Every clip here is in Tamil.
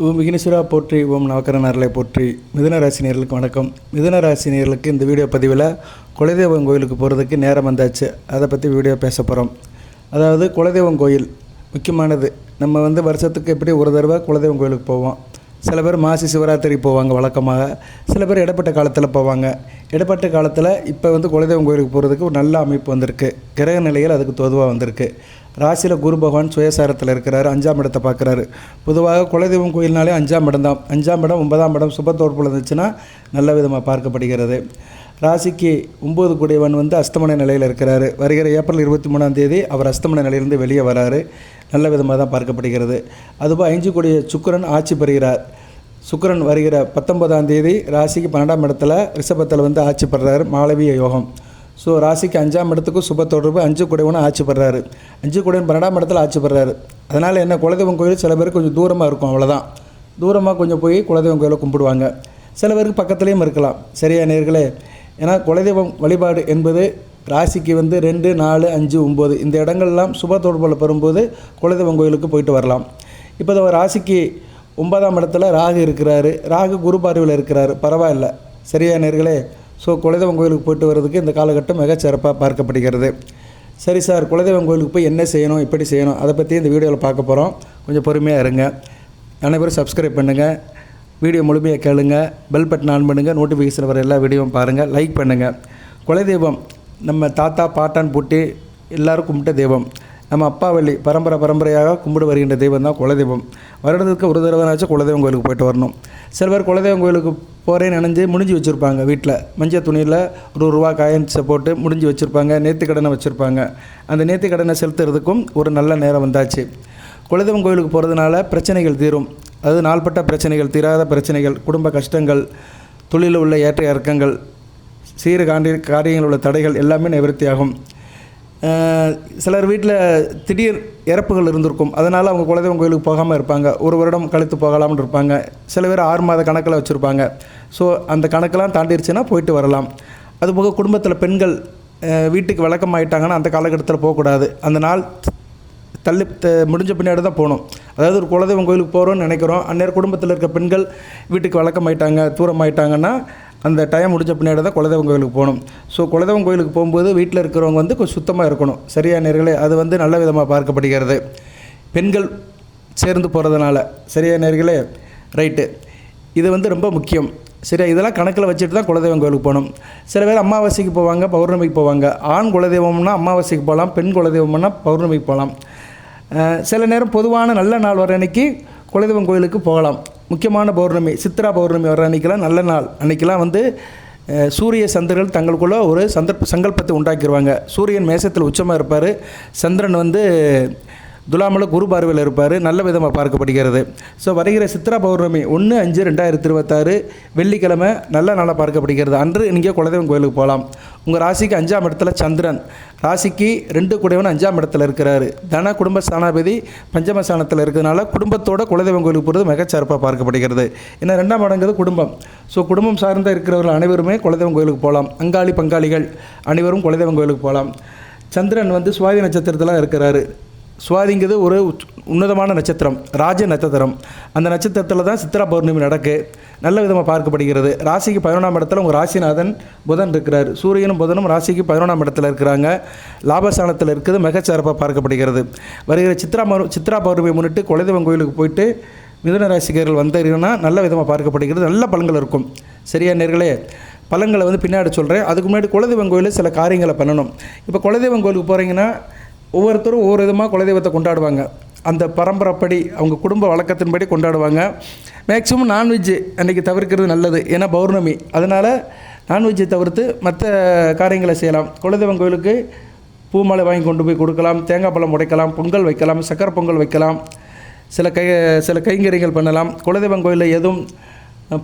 ஓம் விக்னேஸ்வரா போற்றி, ஓம் நவக்கரனார்களை போற்றி. மிதுன ராசினியர்களுக்கு வணக்கம். மிதுன ராசினியர்களுக்கு இந்த வீடியோ பதிவில் குலதெய்வம் கோயிலுக்கு போகிறதுக்கு நேரம் வந்தாச்சு. அதை பற்றி வீடியோ பேச போகிறோம். அதாவது குலதெய்வம் கோயில் முக்கியமானது. நம்ம வருஷத்துக்கு எப்படி ஒரு தடவை குலதெய்வம் கோயிலுக்கு போவோம். சில பேர் மாசி சிவராத்திரி போவாங்க வழக்கமாக. சில பேர் இடைப்பட்ட காலத்தில் போவாங்க. இடைப்பட்ட காலத்தில் இப்போ குலதெய்வம் கோயிலுக்கு போகிறதுக்கு ஒரு நல்ல அமைப்பு வந்திருக்கு. கிரக நிலைகள் அதுக்கு தோதுவாக வந்திருக்கு. ராசியில் குரு பகவான் சுயசாரத்தில் இருக்கிறாரு, 5ஆம் இடத்தை பார்க்குறாரு. பொதுவாக குலதெய்வம் கோயில்னாலே 5ஆம் இடம் தான். 5ஆம் இடம் 9ஆம் இடம் சுபத்தோற்பில் இருந்துச்சுன்னா நல்ல விதமாக பார்க்கப்படுகிறது. ராசிக்கு 9 கூடியவன் அஸ்தமன நிலையில் இருக்கிறாரு. வருகிற ஏப்ரல் 23ஆம் தேதி அவர் அஸ்தமன நிலையிலிருந்து வெளியே வராரு. நல்ல விதமாக தான் பார்க்கப்படுகிறது. அதுபோல் 5 கூடிய சுக்கிரன் ஆட்சி பெறுகிறார். சுக்கிரன் வருகிற 19ஆம் தேதி ராசிக்கு 12ஆம் இடத்துல ரிஷபத்தில் ஆட்சி பெறுறாரு. மாளவிய யோகம். ஸோ ராசிக்கு 5ஆம் இடத்துக்கும் சுப தொடர்பு. 5 கூடையவனும் ஆட்சி பெறாரு. 5 கூடையவன் 12ஆம் இடத்துல ஆட்சி பெறாரு. அதனால் என்ன, குலதெய்வம் கோயில் சில பேருக்கு கொஞ்சம் தூரமாக இருக்கும், அவ்வளோதான். தூரமாக கொஞ்சம் போய் குலதெய்வம் கோயிலை கும்பிடுவாங்க. சில பேருக்கு பக்கத்துலேயும் இருக்கலாம். சரியா நேர்களே? ஏன்னா குலதெய்வம் வழிபாடு என்பது ராசிக்கு 2, 4, 5, 9 இந்த இடங்கள்லாம் சுப தொடர்பில் பெறும்போது குலதெய்வம் கோயிலுக்கு போயிட்டு வரலாம். இப்போ ராசிக்கு 9ஆம் இடத்துல ராகு இருக்கிறாரு. ராகு குரு பார்வையில் இருக்கிறாரு. பரவாயில்ல. சரியா நேர்களே? ஸோ குலதெய்வம் கோயிலுக்கு போயிட்டு வர்றதுக்கு இந்த காலகட்டம் மிகச்சிறப்பாக பார்க்கப்படுகிறது. சரி சார், குலதெய்வம் கோயிலுக்கு போய் என்ன செய்யணும், எப்படி செய்யணும், அதை பற்றி இந்த வீடியோவில் பார்க்க போகிறோம். கொஞ்சம் பொறுமையாக இருங்க. அனைவரும் சப்ஸ்கிரைப் பண்ணுங்கள். வீடியோ முழுமையாக கேளுங்க. பெல் பட்டன் ஆன் பண்ணுங்கள். நோட்டிஃபிகேஷன் வர எல்லா வீடியோவும் பாருங்கள். லைக் பண்ணுங்கள். குலதெய்வம் நம்ம தாத்தா பாட்டான் பூட்டி எல்லோரும் கும்பிட்ட தெய்வம். நம்ம அப்பா வழி பரம்பரையாக கும்பிடு வருகின்ற தெய்வம் தான் குலதெய்வம். வருடத்துக்கு ஒரு தடவைனாச்சும் குலதெய்வம் கோயிலுக்கு போயிட்டு வரணும். சில பேர் குலதெய்வம் கோயிலுக்கு போகிறேன்னு நினைஞ்சு முடிஞ்சு வச்சுருப்பாங்க. வீட்டில் மஞ்சள் துணியில் ரூபா காயின்ஸை போட்டு முடிஞ்சு வச்சுருப்பாங்க. நேர்த்திக்கடனை வச்சுருப்பாங்க. அந்த நேர்த்திக்கடனை செலுத்துறதுக்கும் ஒரு நல்ல நேரம் வந்தாச்சு. குலதெய்வம் கோயிலுக்கு போகிறதுனால பிரச்சனைகள் தீரும். அது நாள்பட்ட பிரச்சனைகள், தீராத பிரச்சனைகள், குடும்ப கஷ்டங்கள், தொழிலில் உள்ள ஏற்ற இறக்கங்கள், காரியங்கள் உள்ள தடைகள் எல்லாமே நிவர்த்தியாகும். சிலர் வீட்டில் திடீர் இறப்புகள் இருந்திருக்கும். அதனால் அவங்க குலதெய்வம் கோயிலுக்கு போகாமல் இருப்பாங்க. ஒரு வருடம் கழித்து போகலாம்னு இருப்பாங்க. சில பேர் 6 மாத கணக்கில் வச்சுருப்பாங்க. ஸோ அந்த கணக்கெல்லாம் தாண்டிடுச்சுன்னா போயிட்டு வரலாம். அதுபோக குடும்பத்தில் பெண்கள் வீட்டுக்கு விளக்கம் ஆகிட்டாங்கன்னா அந்த காலகட்டத்தில் போகக்கூடாது. அந்த நாள் தள்ளி முடிஞ்ச பின்னாடி தான் போகணும். அதாவது ஒரு குலதெய்வம் கோயிலுக்கு போகிறோன்னு நினைக்கிறோம். அந்நேரம் குடும்பத்தில் இருக்க பெண்கள் வீட்டுக்கு விளக்கம் ஆகிட்டாங்க, தூரம் ஆகிட்டாங்கன்னா அந்த டைம் முடிஞ்ச பின்னாடி தான் குலதெய்வம் கோயிலுக்கு போகணும். ஸோ குலதெய்வம் கோயிலுக்கு போகும்போது வீட்டில் இருக்கிறவங்க கொஞ்சம் சுத்தமாக இருக்கணும். சரியா நேர்களே? அது நல்ல விதமாக பார்க்கப்படுகிறது. பெண்கள் சேர்ந்து போகிறதுனால. சரியா நேர்களே? ரைட்டு. இது ரொம்ப முக்கியம். சரியா? இதெல்லாம் கணக்கில் வச்சுட்டு தான் குலதெய்வம் கோயிலுக்கு போகணும். சில பேர் அமாவாசைக்கு போவாங்க, பௌர்ணமிக்கு போவாங்க. ஆண் குலதெய்வம்னா அமாவாசைக்கு போகலாம், பெண் குலதெய்வம்னா பௌர்ணமிக்கு போகலாம். சில நேரம் பொதுவான நல்ல நாள் வர அன்றைக்கி குலதெய்வம் கோயிலுக்கு போகலாம். முக்கியமான பௌர்ணமி, சித்ரா பௌர்ணமி வர அன்றைக்கெலாம் நல்ல நாள். அன்றைக்கெலாம் சூரிய சந்திரர்கள் தங்களுக்குள்ள ஒரு சங்கல்பத்தை உண்டாக்கிடுவாங்க. சூரியன் மேசத்தில் உச்சமாக இருப்பார். சந்திரன் துலாமில் குரு பார்வையில் இருப்பார். நல்ல விதமாக பார்க்கப்படுகிறது. ஸோ வருகிற சித்ரா பௌர்ணமி 1/5/2026 வெள்ளிக்கிழமை நல்ல நாளாக பார்க்கப்படுகிறது. அன்று நீங்கள் குலதெய்வம் கோயிலுக்கு போகலாம். உங்கள் ராசிக்கு 5ஆம் இடத்துல சந்திரன், ராசிக்கு 2 கூடையவன் 5ஆம் இடத்துல இருக்கிறாரு. தன குடும்ப ஸ்தானாபதி பஞ்சமஸ்தானத்தில் இருக்கிறதுனால குடும்பத்தோட குலதெய்வம் கோயிலுக்கு போகிறது மிகச்சிறப்பாக பார்க்கப்படுகிறது. ஏன்னா 2ஆம் இடங்கிறது குடும்பம். ஸோ குடும்பம் சார்ந்த இருக்கிறவர்கள் அனைவருமே குலதெய்வம் கோயிலுக்கு போகலாம். பங்காளிகள் அனைவரும் குலதெய்வம் கோயிலுக்கு போகலாம். சந்திரன் சுவாதி நட்சத்திரத்தில் இருக்கிறாரு. சுவாதிங்கிறது ஒரு உன்னதமான நட்சத்திரம், ராஜ நட்சத்திரம். அந்த நட்சத்திரத்தில் தான் சித்ரா பௌர்ணமி நடக்கு. நல்ல விதமாக பார்க்கப்படுகிறது. ராசிக்கு 11ஆம் இடத்துல உங்கள் ராசிநாதன் புதன் இருக்கிறார். சூரியனும் புதனும் ராசிக்கு 11ஆம் இடத்துல இருக்கிறாங்க. லாபஸ்தானத்தில் இருக்கிறது மிகச்சிறப்பாக பார்க்கப்படுகிறது. வருகிற சித்ரா பௌர்ணமியை முன்னிட்டு குலதெய்வம் கோயிலுக்கு போயிட்டு மிதுன ராசிக்காரர்கள் வந்தீங்கன்னா நல்ல விதமாக பார்க்கப்படுகிறது. நல்ல பலன்கள் இருக்கும். சரியா நேர்களே? பலன்களை பின்னாடி சொல்கிறேன். அதுக்கு முன்னாடி குலதெய்வம் கோயிலில் சில காரியங்களை பண்ணணும். இப்போ குலதெய்வம் கோயிலுக்கு போகிறீங்கன்னா ஒவ்வொருத்தரும் ஒவ்வொரு விதமாக குலதெய்வத்தை கொண்டாடுவாங்க. அந்த பரம்பரைப்படி அவங்க குடும்ப வழக்கத்தின்படி கொண்டாடுவாங்க. மேக்ஸிமம் நான்வெஜ்ஜு அன்றைக்கி தவிர்க்கிறது நல்லது. ஏன்னா பௌர்ணமி. அதனால் நான்வெஜ்ஜை தவிர்த்து மற்ற காரியங்களை செய்யலாம். குலதெய்வம் கோயிலுக்கு பூ மாலை வாங்கி கொண்டு போய் கொடுக்கலாம், தேங்காய் பழம் உடைக்கலாம், பொங்கல் வைக்கலாம், சக்கரை பொங்கல் வைக்கலாம், சில கைங்கரியங்கள் பண்ணலாம். குலதெய்வம் கோயிலில் எதுவும்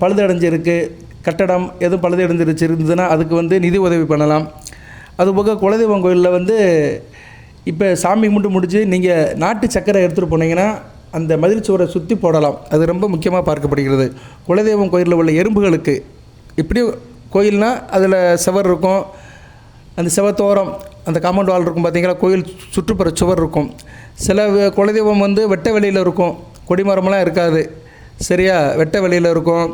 பழுதடைஞ்சிருக்கு, கட்டடம் எதுவும் பழுதடைஞ்சிருச்சு இருந்ததுன்னா அதுக்கு நிதி உதவி பண்ணலாம். அதுபோக குலதெய்வம் கோயிலில் இப்போ சாமி கும்பிட்டு முடிச்சு நீங்கள் நாட்டு சக்கரை எடுத்துகிட்டு போனீங்கன்னா அந்த மதில் சுவரை சுற்றி போடலாம். அது ரொம்ப முக்கியமாக பார்க்கப்படுகிறது. குலதெய்வம் கோயிலில் உள்ள எறும்புகளுக்கு இப்படி கோயில்னால் அதில் செவர் இருக்கும். அந்த செவத்தோரம் அந்த காம்பவுண்ட் வால் இருக்கும் பார்த்தீங்களா? கோயில் சுற்றுப்புற சுவர் இருக்கும். சில குலதெய்வம் வெட்ட வெளியில் இருக்கும். கொடிமரமெல்லாம் இருக்காது. சரியா, வெட்ட வெளியில் இருக்கும்.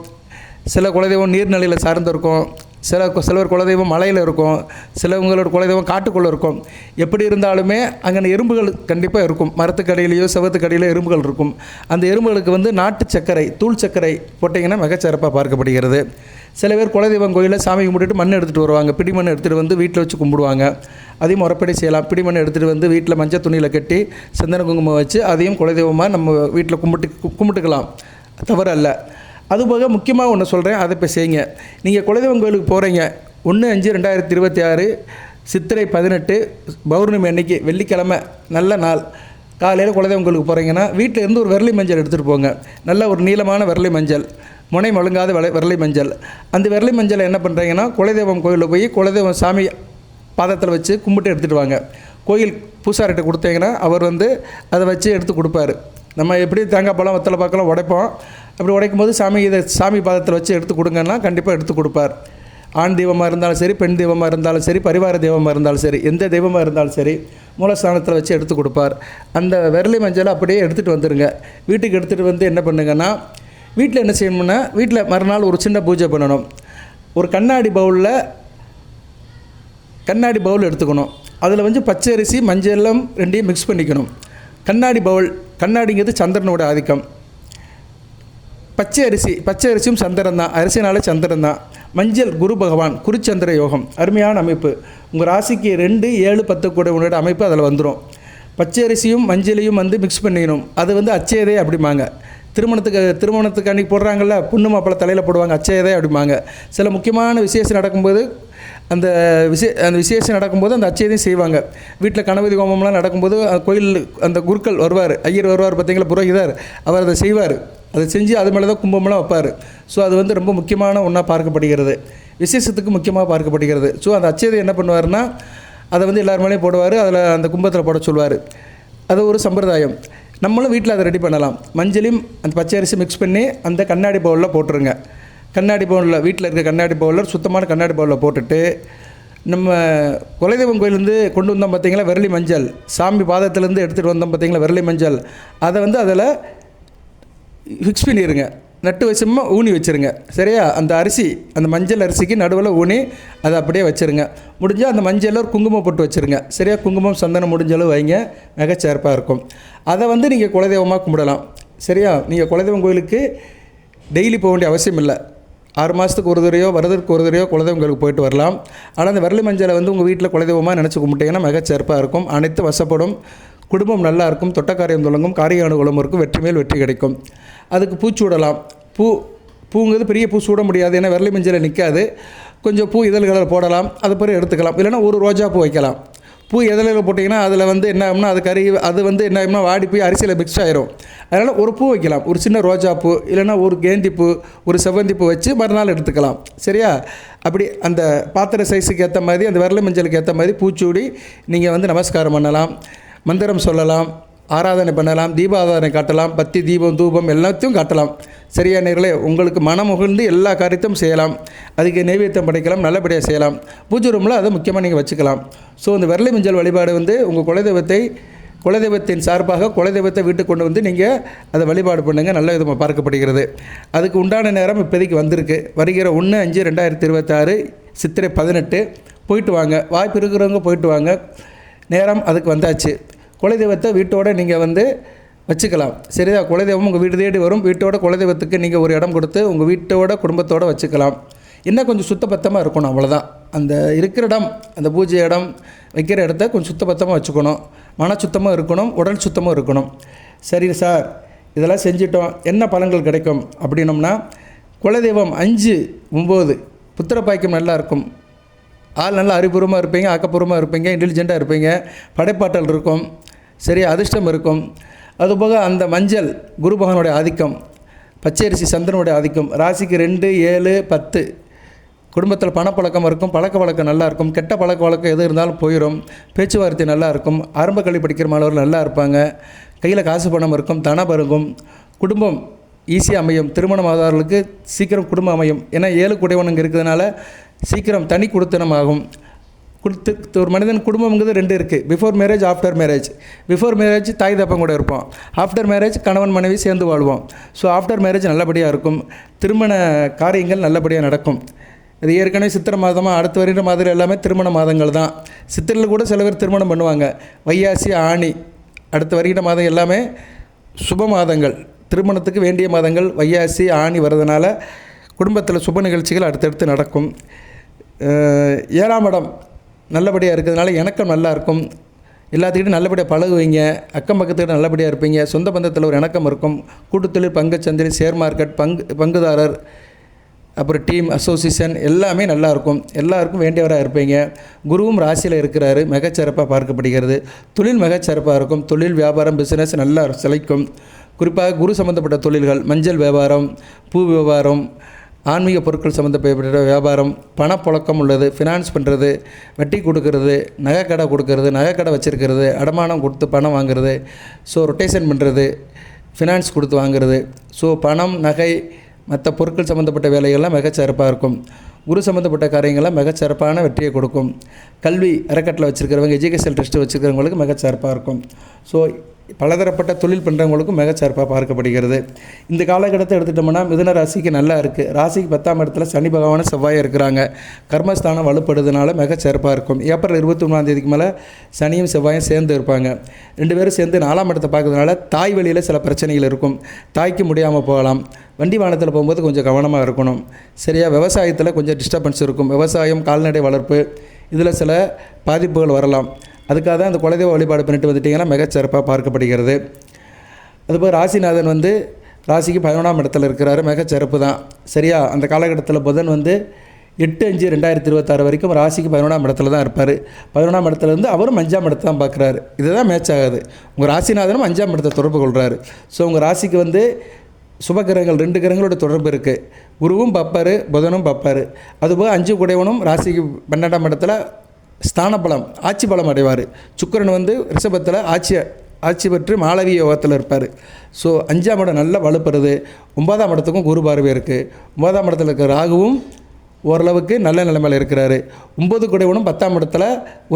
சில குலதெய்வம் நீர்நிலையில் சார்ந்து இருக்கும். சிலவர் குலதெய்வம் மலையில் இருக்கும். சிலவங்களோட குலதெய்வம் காட்டுக்குள்ளே இருக்கும். எப்படி இருந்தாலுமே அங்கே எறும்புகள் கண்டிப்பாக இருக்கும். மரத்துக்கடியிலையோ செவத்துக்கடியிலோ எறும்புகள் இருக்கும். அந்த எறும்புகளுக்கு வந்து நாட்டு சர்க்கரை, தூள் சர்க்கரை போட்டிங்கன்னா மிகச்சிறப்பாக பார்க்கப்படுகிறது. சில பேர் குலதெய்வம் கோயிலில் சாமி கும்பிட்டுட்டு மண் எடுத்துகிட்டு வருவாங்க. பிடி மண் எடுத்துகிட்டு வந்து வீட்டில் வச்சு கும்பிடுவாங்க. அதையும் முறைப்படி செய்யலாம். பிடி மண் எடுத்துகிட்டு வந்து வீட்டில் மஞ்சள் துணியில் கட்டி சந்தன குங்குமம் வச்சு அதையும் குலதெய்வமாக நம்ம வீட்டில் கும்பிட்டுக்கலாம், தவறு அல்ல. அதுபோக முக்கியமாக ஒன்று சொல்கிறேன், அதை இப்போ செய்யுங்க. நீங்கள் குலதெய்வம் கோயிலுக்கு போகிறீங்க, 1/5/2026 சித்திரை 18 பௌர்ணமி அன்னைக்கு வெள்ளிக்கிழமை நல்ல நாள். காலையில் குலதெய்வம் கோயிலுக்கு போகிறீங்கன்னா வீட்டில் இருந்து ஒரு விரலி மஞ்சள் எடுத்துகிட்டு போங்க. நல்ல ஒரு நீளமான விரலி மஞ்சள், முனை மழுங்காத விரலி மஞ்சள். அந்த விரலி மஞ்சளை என்ன பண்ணுறீங்கன்னா குலதெய்வம் கோயிலில் போய் குலதெய்வம் சாமி பாதத்தில் வச்சு கும்பிட்டு எடுத்துகிட்டு வாங்க. கோயில் பூசாரிட்ட கொடுத்தீங்கன்னா அவர் வந்து அதை வச்சு எடுத்து கொடுப்பாரு. நம்ம எப்படி தேங்காய் பழம் வெத்தலை பாக்கெல்லாம் உடைப்போம், அப்படி உடைக்கும் போது சாமி பாதத்தில் வச்சு எடுத்து கொடுங்கன்னா கண்டிப்பாக எடுத்து கொடுப்பார். ஆண் தெய்வமாக இருந்தாலும் சரி, பெண் தெய்வமாக இருந்தாலும் சரி, பரிவார தெய்வமாக இருந்தாலும் சரி, எந்த தெய்வமாக இருந்தாலும் சரி, மூலஸ்தானத்தில் வச்சு எடுத்து கொடுப்பார். அந்த விரலி மஞ்சளை அப்படியே எடுத்துகிட்டு வந்துடுங்க. வீட்டுக்கு எடுத்துகிட்டு வந்து என்ன பண்ணுங்கன்னா, வீட்டில் என்ன செய்யணும்னா, வீட்டில் மறுநாள் ஒரு சின்ன பூஜை பண்ணணும். ஒரு கண்ணாடி பவுல் எடுத்துக்கணும். அதில் வந்து பச்சை அரிசி மஞ்சள் ரெண்டையும் மிக்ஸ் பண்ணிக்கணும். கண்ணாடிங்கிறது சந்திரனோட ஆதிக்கம். பச்சை அரிசியும் சந்திரன் தான், அரிசினாலே சந்திரன் தான். மஞ்சள் குரு பகவான், குருச்சந்திர யோகம், அருமையான அமைப்பு. உங்கள் ராசிக்கு 2, 7, 10 கூட உன்னோட அமைப்பு அதில் வந்துடும். பச்சை அரிசியும் மஞ்சளையும் வந்து மிக்ஸ் பண்ணிக்கணும். அது வந்து அச்சயதே அப்படிம்பாங்க. திருமணத்துக்கு அன்றைக்கி போடுறாங்கல்ல, பொண்ணு மாப்பிள்ளை தலையில் போடுவாங்க, அச்சயதே அப்படிம்பாங்க. சில முக்கியமான விசேஷம் நடக்கும்போது அந்த விசேஷம் நடக்கும்போது அந்த அச்சயதையும் செய்வாங்க. வீட்டில் கணபதி ஹோமம்லாம் நடக்கும்போது கோயில் அந்த குருக்கள் வருவார், ஐயர் வருவார், பார்த்தீங்களா, புரோகிதர், அவர் அதை செய்வார். அதை செஞ்சு அது மேலே தான் கும்பமெல்லாம் வைப்பார். ஸோ அது வந்து ரொம்ப முக்கியமான ஒன்றா பார்க்கப்படுகிறது, விசேஷத்துக்கு முக்கியமாக பார்க்கப்படுகிறது. ஸோ அந்த அச்சயதை என்ன பண்ணுவார்னா, அதை வந்து எல்லார் மேலேயும் போடுவார், அதில் அந்த கும்பத்தில் போட சொல்லுவார். அது ஒரு சம்பிரதாயம். நம்மளும் வீட்டில் அதை ரெடி பண்ணலாம். மஞ்சளையும் அந்த பச்சை அரிசி மிக்ஸ் பண்ணி அந்த கண்ணாடி பவுலில் போட்டுருங்க. வீட்டில் இருக்க கண்ணாடி பவுலில், சுத்தமான கண்ணாடி பவுலில் போட்டுட்டு, நம்ம குலதெய்வம் கோயிலேருந்து கொண்டு வந்தோம் பார்த்தீங்களா விரலி மஞ்சள், சாமி பாதத்துலேருந்து எடுத்துகிட்டு வந்தோம் பார்த்தீங்களா விரலி மஞ்சள், அதை வந்து அதில் ஃபிக்ஸ் பண்ணிடுங்க. நட்டு வச்சோமா ஊனி வச்சுருங்க. சரியா, அந்த மஞ்சள் அரிசிக்கு நடுவில் ஊனி அதை அப்படியே வச்சுருங்க. முடிஞ்சால் அந்த மஞ்சளில் ஒரு குங்குமம் போட்டு வச்சுருங்க. சரியா, குங்குமம் சந்தனம் முடிஞ்சளவு வைங்க, மிகச்சிறப்பாக இருக்கும். அதை வந்து நீங்கள் குலதெய்வமாக கும்பிடலாம். சரியா, நீங்கள் குலதெய்வம் கோயிலுக்கு டெய்லி போக வேண்டிய அவசியம் இல்லை. 6 மாதத்துக்கு ஒரு தடவையோ வருடத்துக்கு ஒரு தடவையோ குலதெய்வம் கோயிலுக்கு போயிட்டு வரலாம். ஆனால் அந்த விரலி மஞ்சளை வந்து உங்கள் வீட்டில் குலதெய்வமாக நினச்சி கும்பிட்டீங்கன்னா மிகச்சிறப்பாக இருக்கும். அனைத்து வசப்படும், குடும்பம் நல்லா இருக்கும், தொட்டக்காரியம் தொடங்கும், காரிய அனுகூலம் இருக்கும், வெற்றி மேல் வெற்றி கிடைக்கும். அதுக்கு பூச்சூடலாம். பூங்கிறது பெரிய பூ சூட முடியாது, ஏன்னா விரலி மஞ்சளை நிற்காது. கொஞ்சம் பூ இதழ்களை போடலாம், அது பிறகு எடுத்துக்கலாம். இல்லைன்னா ஒரு ரோஜா பூ வைக்கலாம். பூ இதழில் போட்டிங்கன்னா அதில் வந்து என்ன ஆகும்னா, அது வந்து என்ன ஆகும்னா வாடி போய் அரிசியில் மிக்ஸ் ஆயிரும். அதனால் ஒரு பூ வைக்கலாம், ஒரு சின்ன ரோஜா பூ, இல்லைன்னா ஒரு கேந்தி பூ, ஒரு செவ்வந்தி பூ வச்சு மறுநாள் எடுத்துக்கலாம். சரியா, அப்படி அந்த பாத்திர சைஸுக்கு ஏற்ற மாதிரி, அந்த விரலி மஞ்சளுக்கு ஏற்ற மாதிரி பூச்சூடி நீங்கள் வந்து நமஸ்காரம் பண்ணலாம், மந்திரம் சொல்லலாம், ஆராதனை பண்ணலாம், தீபாராதனை காட்டலாம், பத்தி தீபம் தூபம் எல்லாத்தையும் காட்டலாம். சரியா நேர்களே, உங்களுக்கு மனம் உகழ்ந்து எல்லா காரியத்தையும் செய்யலாம். அதுக்கு நைவேத்தியம் படைக்கலாம், நல்லபடியாக செய்யலாம். பூஜை ரூமில் அதை முக்கியமாக நீங்கள் வச்சுக்கலாம். ஸோ இந்த விரலி மஞ்சள் வழிபாடு வந்து உங்கள் குலதெய்வத்தின் சார்பாக குலதெய்வத்தை வீட்டுக்கு கொண்டு வந்து நீங்கள் அதை வழிபாடு பண்ணுங்கள், நல்ல விதமாக பார்க்கப்படுகிறது. அதுக்கு உண்டான நேரம் இப்போதைக்கு வந்திருக்கு. வருகிற 1/5/2026 சித்திரை 18 போயிட்டு வாங்க. வாய்ப்பு இருக்கிறவங்க போயிட்டு வாங்க. நேரம் அதுக்கு வந்தாச்சு. குலதெய்வத்தை வீட்டோடு நீங்கள் வந்து வச்சுக்கலாம். சரியா, குலதெய்வம் உங்கள் வீடு தேடி வரும். வீட்டோட குலதெய்வத்துக்கு நீங்கள் ஒரு இடம் கொடுத்து உங்கள் வீட்டோட குடும்பத்தோடு வச்சுக்கலாம். இன்னும் கொஞ்சம் சுத்தபத்தமாக இருக்கணும், அவ்வளோதான். அந்த இருக்கிற இடம், அந்த பூஜை இடம் வைக்கிற இடத்த கொஞ்சம் சுத்தபத்தமாக வச்சுக்கணும். மன சுத்தமாக இருக்கணும், உடல் சுத்தமாக இருக்கணும். சரி சார், இதெல்லாம் செஞ்சிட்டோம், என்ன பலன்கள் கிடைக்கும் அப்படின்னோம்னா, குலதெய்வம் 5, 9 புத்திர பாக்கியம் நல்லா இருக்கும். ஆள் நல்லா அறிவுபூர்வமாக இருப்பீங்க, ஆக்கப்பூர்வமாக இருப்பீங்க, இன்டெலிஜெண்ட்டாக இருப்பீங்க, படைப்பாற்றல் இருக்கும். சரி, அதிர்ஷ்டம் இருக்கும். அதுபோக அந்த மஞ்சள் குரு பகவானுடைய ஆதிக்கம், பச்சரிசி சந்திரனுடைய ஆதிக்கம், ராசிக்கு 2, 7, 10 குடும்பத்தில் பணப்பழக்கம் இருக்கும், பழக்க வழக்கம் நல்லா இருக்கும். கெட்ட பழக்க வழக்கம் எது இருந்தாலும் போயிடும். பேச்சுவார்த்தை நல்லா இருக்கும். ஆரம்ப கல்வி படிக்கிற மாணவர்கள் நல்லா இருப்பாங்க. கையில் காசு பணம் இருக்கும், தனம் இருக்கும். குடும்பம் ஈஸியாக அமையும். திருமணம் ஆதவர்களுக்கு சீக்கிரம் குடும்பம் அமையும். ஏன்னா 7 குடைவன் இங்கே இருக்கிறதுனால சீக்கிரம் தனி குடித்தனம் ஆகும். ஒரு மனிதன் குடும்பம்ங்கிறது 2 இருக்குது. Before marriage, after marriage. Before marriage தாய் தப்பம் கூட இருப்போம். ஆஃப்டர் மேரேஜ் கணவன் மனைவி சேர்ந்து வாழ்வோம். ஸோ ஆஃப்டர் மேரேஜ் நல்லபடியாக இருக்கும். திருமண காரியங்கள் நல்லபடியாக நடக்கும். அது ஏற்கனவே சித்திரை மாதமாக அடுத்து வருகிற மாதம் எல்லாமே திருமண மாதங்கள் தான். சித்திரையில் கூட சில பேர் திருமணம் பண்ணுவாங்க. வைகாசி, ஆனி அடுத்து வருகிற மாதம் எல்லாமே சுப மாதங்கள், திருமணத்துக்கு வேண்டிய மாதங்கள். வைகாசி, ஆனி வர்றதுனால குடும்பத்தில் சுப நிகழ்ச்சிகள் அடுத்தடுத்து நடக்கும். 7ஆம் இடம் நல்லபடியாக இருக்கிறதுனால இணக்கம் நல்லாயிருக்கும். எல்லாத்துக்கிட்டும் நல்லபடியாக பழகுவீங்க. அக்கம் பக்கத்துக்கிட்ட நல்லபடியாக இருப்பீங்க. சொந்த பந்தத்தில் ஒரு இணக்கம் இருக்கும். கூட்டுத்தொழில், பங்குச்சந்தை, ஷேர் மார்க்கெட், பங்குதாரர், அப்புறம் டீம், அசோசியேஷன் எல்லாமே நல்லாயிருக்கும். எல்லாருக்கும் வேண்டியவராக இருப்பீங்க. குருவும் ராசியில் இருக்கிறாரு, மிகச்சிறப்பாக பார்க்கப்படுகிறது. தொழில் மிகச்சிறப்பாக இருக்கும். தொழில், வியாபாரம், பிஸ்னஸ் நல்லா சிலைக்கும். குறிப்பாக குரு சம்மந்தப்பட்ட தொழில்கள், மஞ்சள் வியாபாரம், பூ வியாபாரம், ஆன்மீக பொருட்கள் சம்மந்தப்பட்ட வியாபாரம், பணப்புழக்கம் உள்ளது, ஃபினான்ஸ் பண்ணுறது, வட்டி கொடுக்கறது, நகைக்கடை கொடுக்கறது, நகைக்கடை வச்சுருக்கிறது, அடமானம் கொடுத்து பணம் வாங்குறது, ஸோ ரொட்டேஷன் பண்ணுறது, ஃபினான்ஸ் கொடுத்து வாங்குறது, ஸோ பணம், நகை, மற்ற பொருட்கள் சம்மந்தப்பட்ட வேலைகள்லாம் மிகச்சிறப்பாக இருக்கும். குரு சம்மந்தப்பட்ட காரியங்கள்லாம் மிகச்சிறப்பான வெற்றியை கொடுக்கும். கல்வி அறக்கட்டளை வச்சுருக்கிறவங்க, எஜுகேஷன் ட்ரஸ்ட்டு வச்சுருக்கிறவங்களுக்கு மிகச்சிறப்பாக இருக்கும். ஸோ பலதரப்பட்ட தொழில் பண்ணுறவங்களுக்கும் மிகச்சிறப்பாக பார்க்கப்படுகிறது. இந்த காலகட்டத்தை எடுத்துட்டோம்னா மிதுன ராசிக்கு நல்லா இருக்குது. ராசிக்கு 10ஆம் இடத்துல சனி பகவான செவ்வாய் இருக்கிறாங்க. கர்மஸ்தானம் வலுப்படுறதுனால மிகச்சிறப்பாக இருக்கும். ஏப்ரல் 21ஆம் மேலே சனியும் செவ்வாயும் சேர்ந்து இருப்பாங்க. 2 பேரும் சேர்ந்து 4ஆம் இடத்தை பார்க்கறதுனால தாய் வழியில் சில பிரச்சனைகள் இருக்கும். தாய்க்கு முடியாமல் போகலாம். வண்டி வாகனத்தில் போகும்போது கொஞ்சம் கவனமாக இருக்கணும். சரியா? விவசாயத்தில் கொஞ்சம் டிஸ்டர்பன்ஸ் இருக்கும். விவசாயம், கால்நடை வளர்ப்பு இதில் சில பாதிப்புகள் வரலாம். அதுக்காக தான் அந்த குலதெய்வ வழிபாடு பண்ணிட்டு வந்துட்டிங்கன்னா மிகச்சிறப்பாக பார்க்கப்படுகிறது. அதுபோல் ராசிநாதன் ராசிக்கு 11ஆம் இடத்துல இருக்கிறாரு. மிகச்சிறப்பு தான். சரியா? அந்த காலகட்டத்தில் புதன் 8/5/2026 வரைக்கும் ராசிக்கு 11ஆம் இடத்துல தான் இருப்பார். 11ஆம் இடத்துலேருந்து அவரும் 5ஆம் இடத்தை தான் பார்க்குறாரு. இதுதான் மேட்ச் ஆகாது. உங்கள் ராசிநாதனும் 5ஆம் இடத்தை தொடர்பு கொள்கிறாரு. ஸோ உங்கள் ராசிக்கு சுபகிரகங்கள் 2 கிரகங்களோட தொடர்பு இருக்குது. குருவும் பார்ப்பார், புதனும் பார்ப்பார். அதுபோல் 5 குடையவனும் ராசிக்கு 12ஆம் இடத்துல ஸ்தான பலம், ஆட்சி பலம் அடைவார். சுக்கிரன் ரிஷபத்தில் ஆட்சி பெற்று மாளவிய யோகத்தில் இருப்பார். ஸோ 5ஆம் இடம் நல்லா வலுப்படுறது. 9ஆம் இடத்துக்கும் குரு பார்வை இருக்குது. 9ஆம் இடத்துல இருக்கிற ராகுவும் ஓரளவுக்கு நல்ல நிலைமையில் இருக்கிறாரு. 9 குடைவனும் 10ஆம் இடத்துல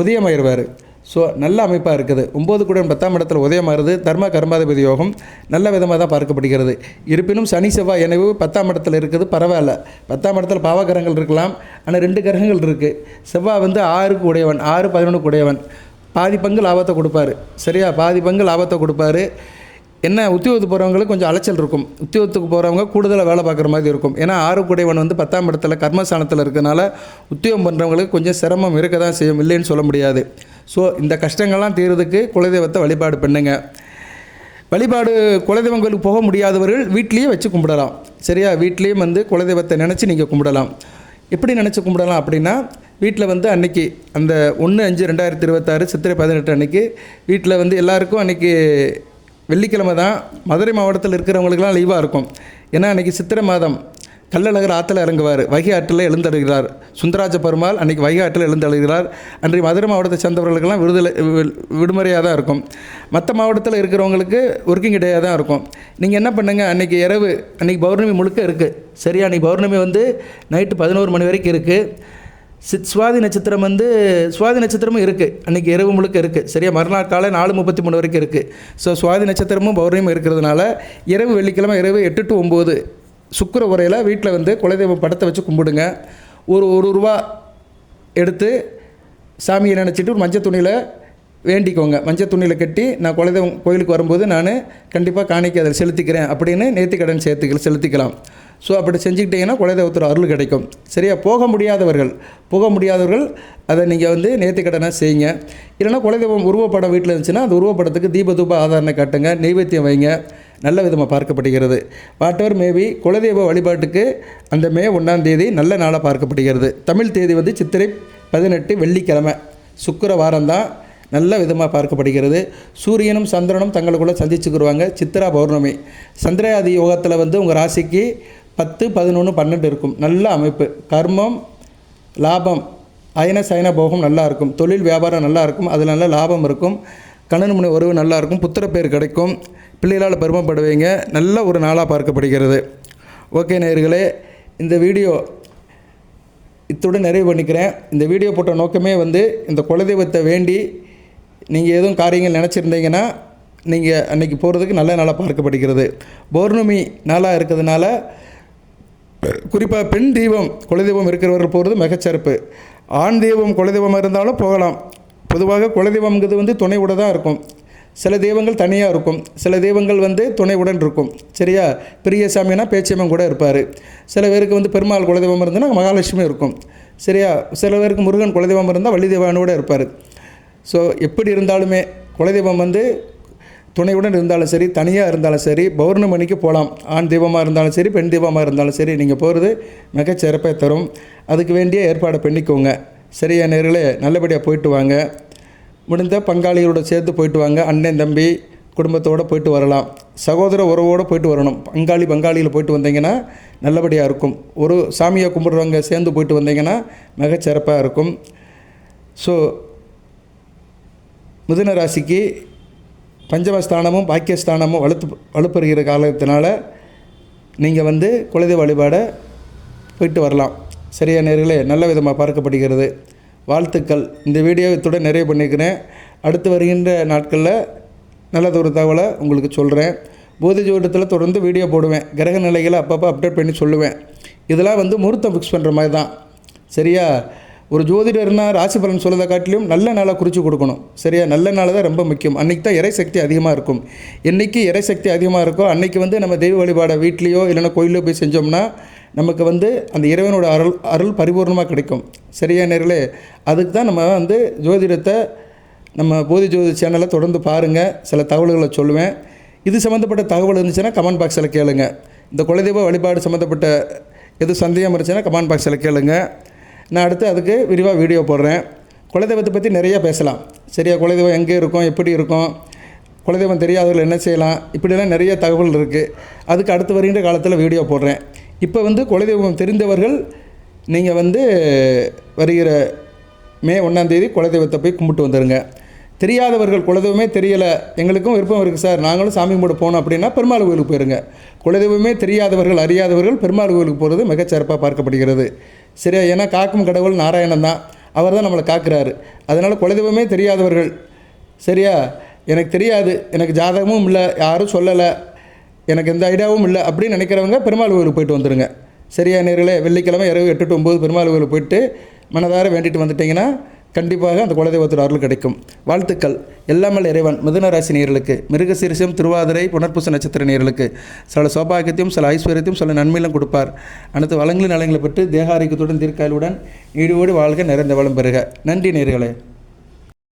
உதயமாயிருவார். ஸோ நல்ல அமைப்பாக இருக்குது. 9 குடைவன் 10ஆம் இடத்துல உதயமாகிறது தர்ம கர்மாதிபதி யோகம் நல்ல விதமாக தான் பார்க்கப்படுகிறது. இருப்பினும் சனி செவ்வாய் இணைவு 10ஆம் இடத்துல இருக்குது, பரவாயில்ல. 10ஆம் இடத்துல பாவகிரகங்கள் இருக்கலாம், ஆனால் 2 கிரகங்கள் இருக்குது. செவ்வாய் 6க்கு உடையவன், 6, 11க்கு உடையவன். பாதி பங்கு லாபத்தை கொடுப்பார். சரியா? பாதி பங்கு லாபத்தை கொடுப்பார். என்ன, உத்தியோகத்துக்கு போகிறவங்களுக்கு கொஞ்சம் அலைச்சல் இருக்கும். உத்தியோகத்துக்கு போகிறவங்க கூடுதலாக வேலை பார்க்குற மாதிரி இருக்கும். ஏன்னா 6 குடைவன் 10ஆம் இடத்துல கர்மஸ்தானத்தில் இருக்கிறதுனால உத்தியோகம் பண்ணுறவங்களுக்கு கொஞ்சம் சிரமம் இருக்க தான் செய்யும், இல்லைன்னு சொல்ல முடியாது. ஸோ இந்த கஷ்டங்கள்லாம் தீர்றதுக்கு குலதெய்வத்தை வழிபாடு பண்ணுங்க. வழிபாடு குலதெய்வம் கோயிலுக்கு போக முடியாதவர்கள் வீட்லேயே வச்சு கும்பிடலாம். சரியா? வீட்லேயும் குலதெய்வத்தை நினச்சி நீங்கள் கும்பிடலாம். எப்படி நினச்சி கும்பிடலாம் அப்படின்னா, வீட்டில் அன்றைக்கி அந்த 1/5/2026 சித்திரை 18 அன்றைக்கி வீட்டில் எல்லாருக்கும் அன்றைக்கி வெள்ளிக்கிழமை தான். மதுரை மாவட்டத்தில் இருக்கிறவங்களுக்கெல்லாம் லீவாக இருக்கும். ஏன்னா அன்றைக்கி சித்திரை மாதம் கள்ளழகர் ஆற்றில் இறங்குவார். வைகை ஆற்றில் எழுந்தழுகிறார். சுந்தராஜ பெருமாள் அன்றைக்கி வைகை ஆற்றில் எழுந்தழுகிறார். அன்றைக்கு மதுரை மாவட்டத்தை சேர்ந்தவர்களுக்கெல்லாம் விடுமுறையாக தான் இருக்கும். மற்ற மாவட்டத்தில் இருக்கிறவங்களுக்கு ஒர்க்கிங் டேயாக தான் இருக்கும். நீங்கள் என்ன பண்ணுங்கள், அன்றைக்கி இரவு, அன்றைக்கி பௌர்ணமி முழுக்க இருக்குது. சரியா? அன்றைக்கி பௌர்ணமி நைட்டு 11 மணி வரைக்கும் இருக்குது. சுவாதி நட்சத்திரம் சுவாதி நட்சத்திரமும் இருக்குது. அன்றைக்கி இரவு முழுக்க இருக்குது. சரியா? மறுநாள் காலை 4:33 வரைக்கும் இருக்குது. ஸோ சுவாதி நட்சத்திரமும் பௌர்ணமியும் இருக்கிறதுனால இரவு வெள்ளிக்கிழமை இரவு 8 to 9 சுக்கிர உரையில் வீட்டில் குலதெய்வ படத்தை வச்சு கும்பிடுங்க. ஒரு ரூபா எடுத்து சாமியை நினச்சிட்டு ஒரு மஞ்சள் துணியில் வேண்டிக்கோங்க. மஞ்சள் துணியில் கட்டி, நான் குலதெய்வம் கோயிலுக்கு வரும்போது நான் கண்டிப்பாக காணிக்கை அதில் செலுத்திக்கிறேன் அப்படின்னு நேர்த்திக்கடன் செலுத்திக்கலாம். ஸோ அப்படி செஞ்சுக்கிட்டிங்கன்னா குலதெய்வத்தோட அருள் கிடைக்கும். சரியா? போக முடியாதவர்கள் அதை நீங்கள் நேர்த்திக்கடனை செய்யுங்க. இல்லைனா குலதெய்வம் உருவப்படம் வீட்டில் இருந்துச்சுன்னா அந்த உருவப்படத்துக்கு தீப ஆதாரணை காட்டுங்க, நெய்வேத்தியம் வைங்க. நல்ல விதமாக பார்க்கப்படுகிறது. வாட்டவர் மேபி குலதெய்வ வழிபாட்டுக்கு அந்த மே 1ஆம் தேதி நல்ல நாளாக பார்க்கப்படுகிறது. தமிழ் தேதி சித்திரை 18 வெள்ளிக்கிழமை, சுக்கிர வாரம்தான். நல்ல விதமாக பார்க்கப்படுகிறது. சூரியனும் சந்திரனும் தங்களுக்குள்ளே சந்திச்சுக்கிடுவாங்க. சித்திரா பௌர்ணமி சந்திராதி யோகத்தில் உங்கள் ராசிக்கு 10, 11, 12 இருக்கும். நல்ல அமைப்பு. கர்மம், லாபம், அயன சயன போகம் நல்லா இருக்கும். தொழில் வியாபாரம் நல்லா இருக்கும். அதில் நல்ல லாபம் இருக்கும். கணவன் மனைவி உறவு நல்லா இருக்கும். புத்திர பேர் கிடைக்கும். பிள்ளைகளால் பெருமைப்படுவீங்க. நல்ல ஒரு நாளாக பார்க்கப்படுகிறது. ஓகே நேயர்களே, இந்த வீடியோ இத்துடன் நிறைவு பண்ணிக்கிறேன். இந்த வீடியோ போட்ட நோக்கமே வந்து இந்த குலதெய்வத்தை வேண்டி நீங்கள் எதுவும் காரியங்கள் நினச்சிருந்தீங்கன்னா நீங்கள் அன்றைக்கி போகிறதுக்கு நல்ல நாளாக பார்க்கப்படுகிறது. பௌர்ணமி நாளாக இருக்கிறதுனால குறிப்பாக பெண் தெய்வம் குலதெய்வம் இருக்கிறவர்கள் போகிறது மிகச்சிறப்பு. ஆண் தெய்வம் குலதெய்வமாக இருந்தாலும் போகலாம். பொதுவாக குலதெய்வம்ங்கிறது வந்து துணையோடு தான் இருக்கும். சில தெய்வங்கள் தனியாக இருக்கும், சில தெய்வங்கள் வந்து துணைவுடன் இருக்கும். சரியா? பெரிய சாமினா பேச்சியம்மன் கூட இருப்பார். சில பேருக்கு வந்து பெருமாள் குலதெய்வம் இருந்ததுன்னா மகாலட்சுமி இருக்கும். சரியா? சில பேருக்கு முருகன் குலதெய்வம் இருந்தால் வள்ளி தெய்வானோடு இருப்பார். ஸோ எப்படி இருந்தாலுமே குலதெய்வம் வந்து துணையுடன் இருந்தாலும் சரி, தனியாக இருந்தாலும் சரி, பௌர்ணமி அன்னைக்கு போகலாம். ஆண் தெய்வமாக இருந்தாலும் சரி, பெண் தெய்வமாக இருந்தாலும் சரி, நீங்கள் போகிறது மிகச்சிறப்பாக தரும். அதுக்கு வேண்டிய ஏற்பாடை பண்ணிக்கோங்க. சரியா நேர்களே? நல்லபடியாக போயிட்டு வாங்க. முடிந்த பங்காளிகளோடு சேர்த்து போயிட்டு வாங்க. அண்ணன் தம்பி குடும்பத்தோடு போயிட்டு வரலாம். சகோதர உறவோடு போயிட்டு வரணும். பங்காளியில் போயிட்டு வந்தீங்கன்னா நல்லபடியாக இருக்கும். ஒரு சாமியை கும்பிட்றவங்க சேர்ந்து போயிட்டு வந்தீங்கன்னா மிகச்சிறப்பாக இருக்கும். ஸோ மிதுன ராசிக்கு பஞ்சமஸ்தானமும் பாக்கியஸ்தானமும் வலுப்பெறுகிற காலத்தினால நீங்கள் வந்து குலதெய்வ வழிபாடை போயிட்டு வரலாம். சரியா நேர்களே? நல்ல விதமாக பார்க்கப்படுகிறது. வாழ்த்துக்கள். இந்த வீடியோ இத்துடன் நிறைவு பண்ணிக்கிறேன். அடுத்து வருகின்ற நாட்களில் நல்லதொரு தகவலை உங்களுக்கு சொல்கிறேன். போதி ஜோதிடத்தில் தொடர்ந்து வீடியோ போடுவேன். கிரக நிலைகளை அப்பப்போ அப்டேட் பண்ணி சொல்லுவேன். இதெல்லாம் வந்து முகூர்த்தம் ஃபிக்ஸ் பண்ணுற மாதிரி தான். சரியா? ஒரு ஜோதிடர்னா ராசி பலன் சொல்கிறத காட்டிலும் நல்ல நாளாக குறித்து கொடுக்கணும். சரியா? நல்ல நாள் தான் ரொம்ப முக்கியம். அன்றைக்கி தான் இறைசக்தி அதிகமாக இருக்கும். என்றைக்கு இறைசக்தி அதிகமாக இருக்கோ அன்றைக்கி வந்து நம்ம தெய்வ வழிபாடை வீட்லேயோ இல்லைன்னா கோயிலில் போய் செஞ்சோம்னா நமக்கு வந்து அந்த இறைவனோட அருள் பரிபூர்ணமாக கிடைக்கும். சரியா நேர்களே? அதுக்கு தான் நம்ம வந்து ஜோதிடத்தை நம்ம போதி ஜோதி சேனலை தொடர்ந்து பாருங்கள். சில தகவல்களை சொல்லுவேன். இது சம்மந்தப்பட்ட தகவல் இருந்துச்சுன்னா கமெண்ட் பாக்ஸில் கேளுங்க. இந்த குலதெய்வ வழிபாடு சம்மந்தப்பட்ட எது சந்தேகம் இருந்துச்சுன்னா கமெண்ட் பாக்ஸில் கேளுங்க. நான் அடுத்து அதுக்கு விரிவாக வீடியோ போடுறேன். குலதெய்வத்தை பற்றி நிறையா பேசலாம். சரியா? குலதெய்வம் எங்கே இருக்கும், எப்படி இருக்கும், குலதெய்வம் தெரியாதவர்கள் என்ன செய்யலாம், இப்படிலாம் நிறைய தகவல் இருக்குது. அதுக்கு அடுத்து வருகின்ற காலத்தில் வீடியோ போடுறேன். இப்போ வந்து குலதெய்வம் தெரிந்தவர்கள் நீங்கள் வந்து வருகிற மே 1 குலதெய்வத்தை போய் கும்பிட்டு வந்துடுங்க. தெரியாதவர்கள் குலதெய்வமே தெரியலை, எங்களுக்கும் விருப்பம் இருக்குது சார், நாங்களும் சாமி கும்பிட போகணும் அப்படின்னா பெருமாள் கோயிலுக்கு போயிருங்க. குலதெய்வமே தெரியாதவர்கள், அறியாதவர்கள் பெருமாள் கோயிலுக்கு போகிறது மிகச்சிறப்பாக பார்க்கப்படுகிறது. சரியா? ஏன்னா காக்கும் கடவுள் நாராயணன் தான். அவர் தான் நம்மளை காக்கிறாரு. அதனால் குலதெய்வமே தெரியாதவர்கள், சரியா, எனக்கு தெரியாது, எனக்கு ஜாதகமும் இல்லை, யாரும் சொல்லலை, எனக்கு எந்த ஐடியாவும் இல்லை அப்படின்னு நினைக்கிறவங்க பெருமாள் கோயிலுக்கு போயிட்டு வந்துடுங்க. சரியா நேர்களே? வெள்ளிக்கிழமை இரவு 8 to 9 பெருமாள் கோயிலுக்கு போயிட்டு மனதார வேண்டிட்டு வந்துட்டிங்கன்னா கண்டிப்பாக அந்த குலதெய்வத்தோட அருள் கிடைக்கும். வாழ்த்துக்கள். எல்லாமல் இறைவன் மிதுன ராசி நேயர்களுக்கு, மிருகசீரிஷம், திருவாதிரை, புனர்பூச நட்சத்திர நேயர்களுக்கு சில சௌபாகியத்தையும் சில ஐஸ்வர்யத்தையும் சில நன்மையிலும் கொடுப்பார். அனைத்து வளங்களின் நலங்களை பெற்று தேக ஆரோக்கியத்துடன் தீர்க்காயலுடன் ஈடுபடி வாழ்க நிறைந்த வளம் பெறுக. நன்றி நேயர்களே.